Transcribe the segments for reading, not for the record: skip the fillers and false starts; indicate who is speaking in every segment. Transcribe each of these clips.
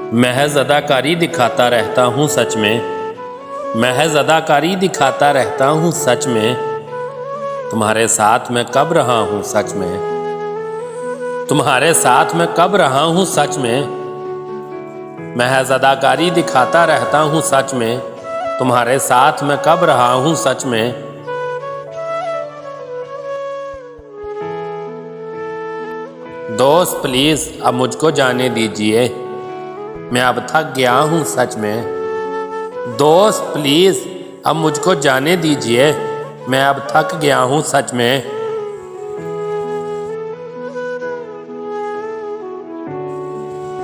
Speaker 1: महज अदाकारी दिखाता रहता हूँ सच में, महज अदाकारी दिखाता रहता हूँ सच में। तुम्हारे साथ मैं कब रहा हूँ सच में, तुम्हारे साथ मैं कब रहा हूँ सच में। महज अदाकारी दिखाता रहता हूँ सच में, तुम्हारे साथ मैं कब रहा हूँ सच में। दोस्त प्लीज अब मुझको जाने दीजिए, मैं अब थक गया हूँ सच में। दोस्त प्लीज अब मुझको जाने दीजिए, मैं अब थक गया हूँ सच में।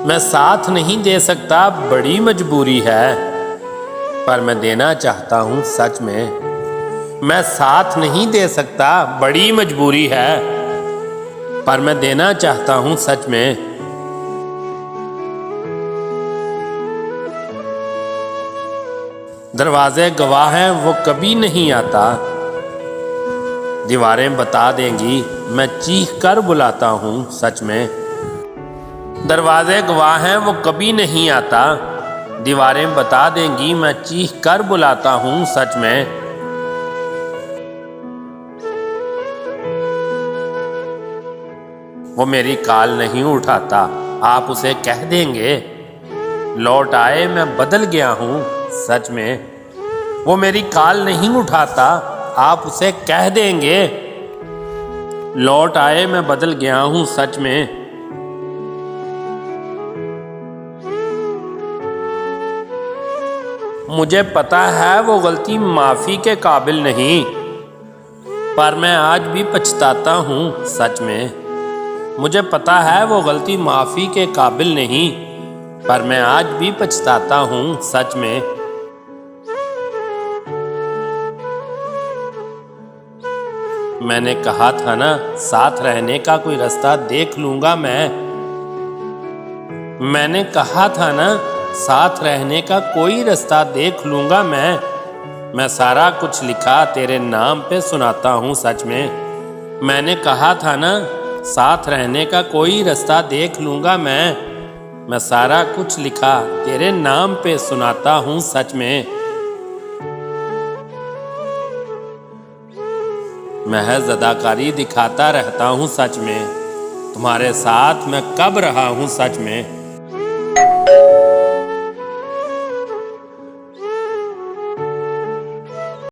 Speaker 1: मैं साथ नहीं दे सकता बड़ी मजबूरी है, पर मैं देना चाहता हूँ सच में। मैं साथ नहीं दे सकता बड़ी मजबूरी है, पर मैं देना चाहता हूँ सच में। दरवाजे गवाह हैं वो कभी नहीं आता, दीवारें बता देंगी मैं चीख कर बुलाता हूँ सच में। दरवाजे गवाह हैं वो कभी नहीं आता, दीवारें बता देंगी मैं चीख कर बुलाता हूँ सच में। वो मेरी कॉल नहीं उठाता, आप उसे कह देंगे लौट आए मैं बदल गया हूँ सच में। वो मेरी कॉल नहीं उठाता, आप उसे कह देंगे लौट आए मैं बदल गया हूँ सच में। मुझे पता है वो गलती माफ़ी के काबिल नहीं, पर मैं आज भी पछताता हूँ सच में। मुझे पता है वो गलती माफ़ी के काबिल नहीं, पर मैं आज भी पछताता हूँ सच में। मैंने कहा था ना साथ रहने का कोई रास्ता देख लूँगा मैं। मैंने कहा था ना साथ रहने का कोई रास्ता देख लूँगा मैं। मैं सारा कुछ लिखा तेरे नाम पे सुनाता हूँ सच में। मैंने कहा था ना साथ रहने का कोई रास्ता देख लूँगा मैं सारा कुछ लिखा तेरे नाम पे सुनाता हूँ सच में। महज अदाकारी दिखाता रहता हूँ सच में, तुम्हारे साथ मैं कब रहा हूँ सच में।